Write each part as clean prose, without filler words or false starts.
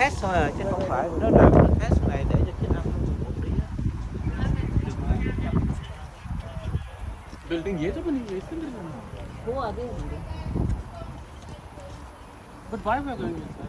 test thôi à, chứ không phải nó làm nó test này để cho chiếc âm nó đi á. Building ये तो बनी हुई है इससे वो आगे होंगे। But why we are going inside?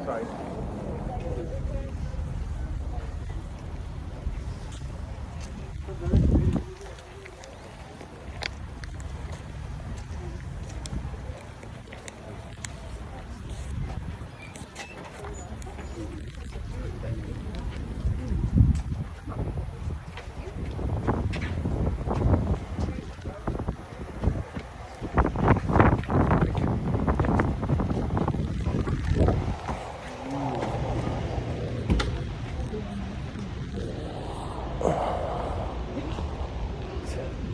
Sorry.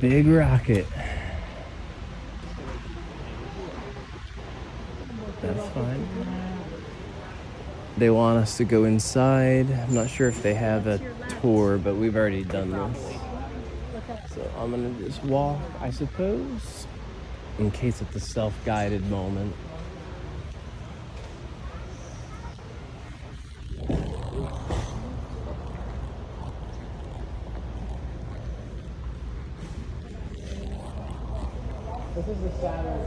Big rocket. That's fine. They want us to go inside. I'm not sure if they have a tour, but we've already done this. So I'm gonna just walk, I suppose, in case it's a self-guided moment. This is the Saturn.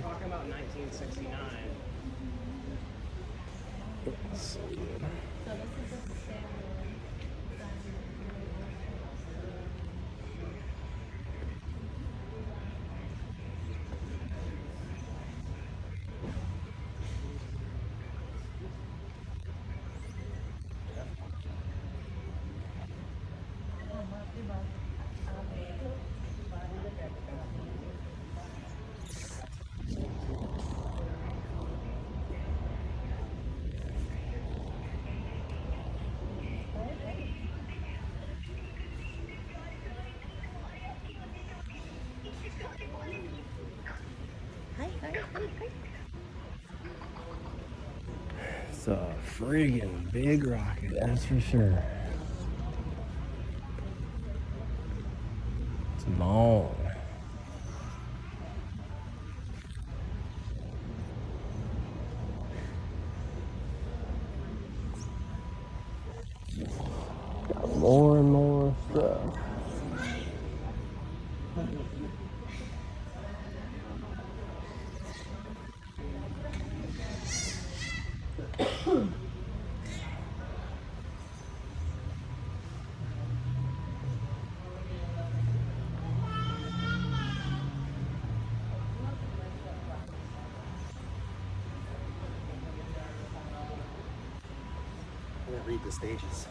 Talking about 1969. It's a friggin' big rocket, that's for sure. It's long. Got more and more stuff. I'm gonna read the stages.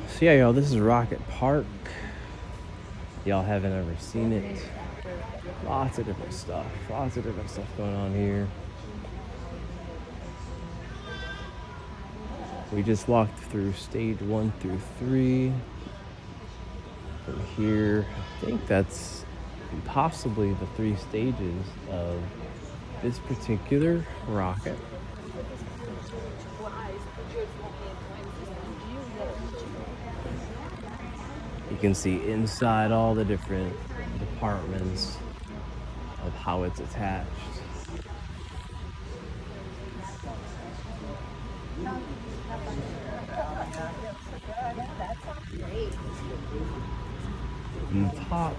So yeah, y'all, this is Rocket Park. Y'all haven't ever seen it. Lots of different stuff going on here. We just walked through stage 1 through 3. From here, I think that's possibly the 3 stages of this particular rocket. You can see inside all the different departments of how it's attached. On the top,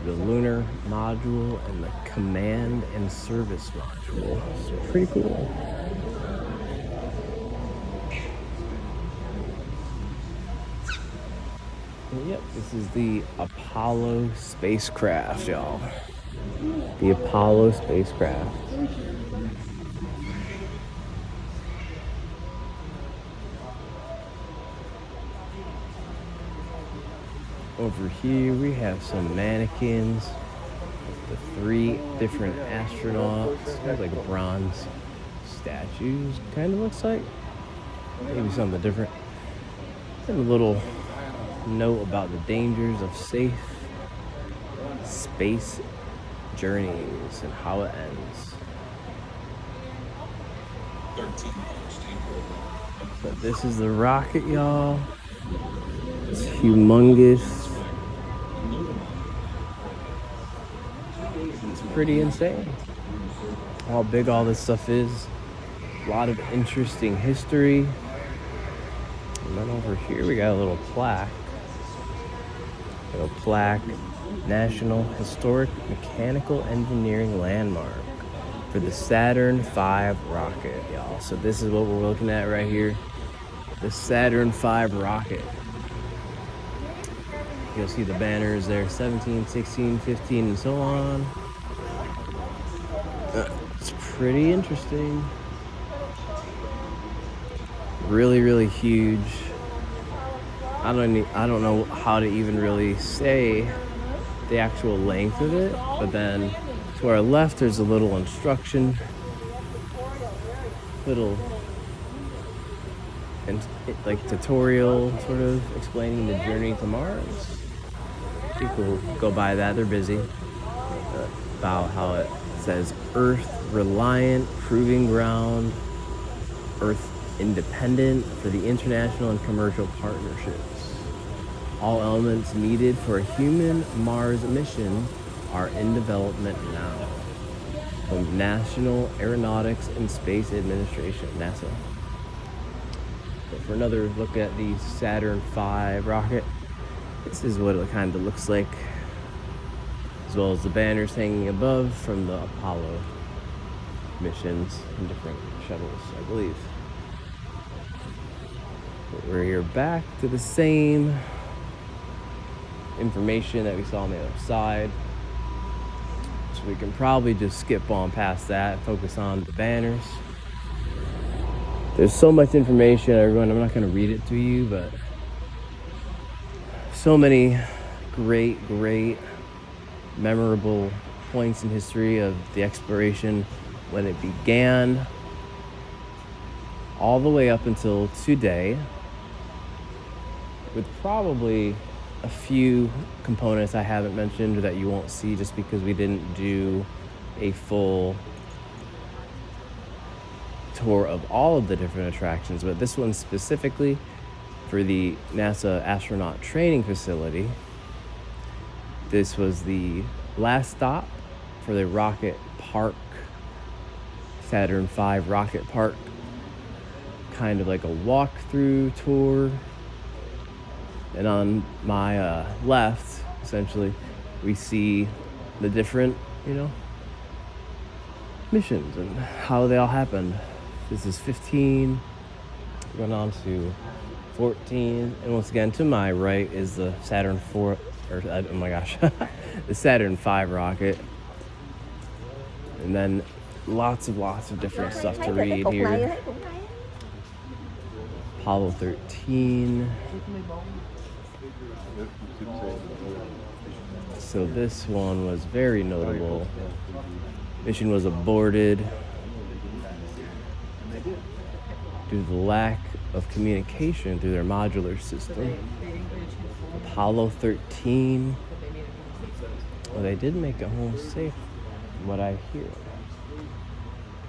the lunar module and the command and service module. It's pretty cool. And yep, this is the Apollo spacecraft, y'all. The Apollo spacecraft. Over here we have some mannequins. The 3 different astronauts. There's like bronze statues, kind of looks like. Maybe something different. And a little note about the dangers of safe space journeys and how it ends. But this is the rocket, y'all. It's humongous. It's pretty insane how big all this stuff is. A lot of interesting history. And then over here we got a little plaque. National Historic Mechanical Engineering Landmark for the Saturn V rocket, y'all. So this is what we're looking at right here. The Saturn V rocket. You'll see the banners there, 17, 16, 15, and so on. It's pretty interesting. Really, really huge. I don't know how to even really say the actual length of it, but then to our left there's a little instruction, like tutorial sort of explaining the journey to Mars. People go by that, they're busy. About how it says Earth reliant proving ground, Earth independent for the international and commercial partnerships. All elements needed for a human Mars mission are in development now. From National Aeronautics and Space Administration, NASA. But for another look at the Saturn V rocket, this is what it kind of looks like, as well as the banners hanging above from the Apollo missions and different shuttles, I believe. But we're here back to the same information that we saw on the other side. So we can probably just skip on past that and focus on the banners. There's so much information, everyone. I'm not going to read it to you, but so many great memorable points in history of the exploration when it began all the way up until today, with probably a few components I haven't mentioned or that you won't see just because we didn't do a full tour of all of the different attractions, but this one specifically for the NASA astronaut training facility. This was the last stop for the rocket park, Saturn V rocket park, kind of like a walkthrough tour. And on my left, essentially, we see the different, missions and how they all happened. This is 15, going on to 14, and once again, to my right is the Saturn IV, the Saturn V rocket. And then lots of different stuff to read here. Apollo 13. So this one was very notable. Mission was aborted due to the lack of communication through their modular system. Apollo 13. Well, they did make it home safe, from what I hear.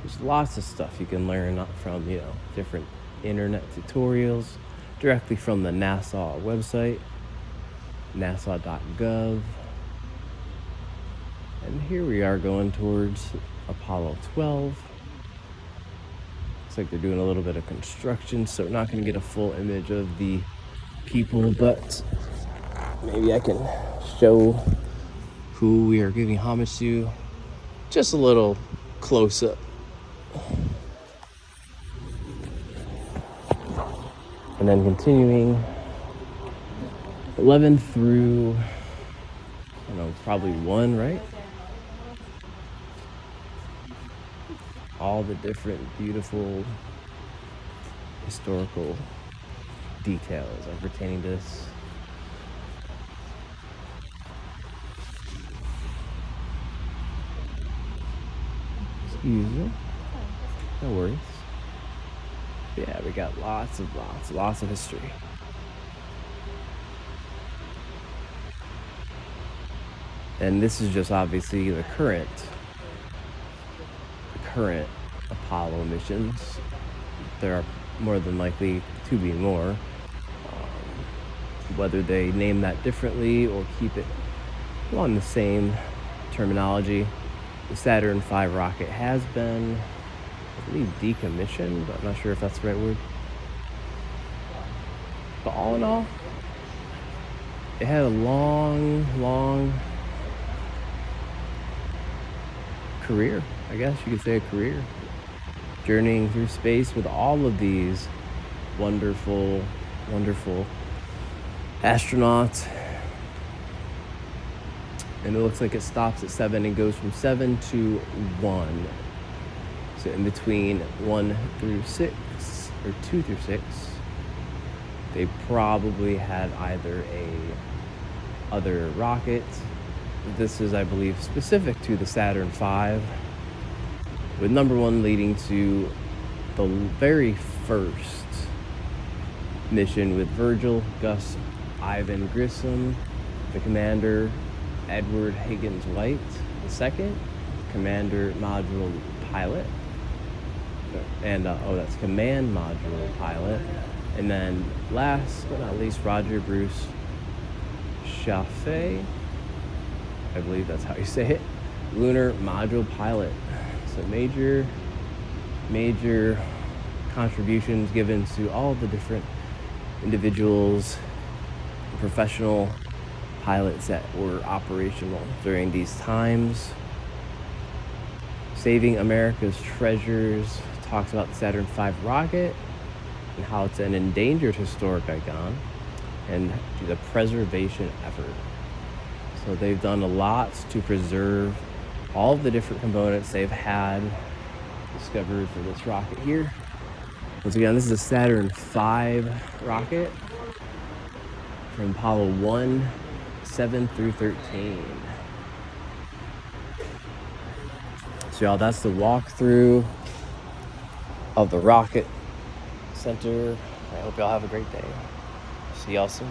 There's lots of stuff you can learn from, different internet tutorials directly from the NASA website, nasa.gov. And here we are going towards Apollo 12. Looks like they're doing a little bit of construction, so we're not going to get a full image of the people, but maybe I can show who we are giving homage to. Just a little close up. And then continuing 11 through, I don't know, probably 1, right? All the different beautiful historical details are pertaining to this. Excuse me. No worries. Yeah, we got lots of history. And this is just obviously the current Apollo missions. There are more than likely to be more. Whether they name that differently or keep it along the same terminology. The Saturn V rocket has been, I believe, decommissioned, but I'm not sure if that's the right word. But all in all, it had a long career. I guess you could say a career. Journeying through space with all of these wonderful astronauts. And it looks like it stops at 7 and goes from 7 to 1. So in between 1 through 6, or 2 through 6, they probably had either other rocket. This is, I believe, specific to the Saturn V, with number 1 leading to the very first mission with Virgil, Gus, Ivan Grissom, the commander, Edward Higgins White, the second, commander module pilot, and that's command module pilot, and then last but not least, Roger Bruce Chaffee, I believe that's how you say it, lunar module pilot. So major contributions given to all the different individuals, professional pilots that were operational during these times. Saving America's treasures talks about the Saturn V rocket and how it's an endangered historic icon and the preservation effort. So they've done a lot to preserve all of the different components they've had discovered for this rocket here. Once again, this is a Saturn V rocket from Apollo 1, 7 through 13. So y'all, that's the walkthrough of the rocket center. I hope y'all have a great day. See y'all soon.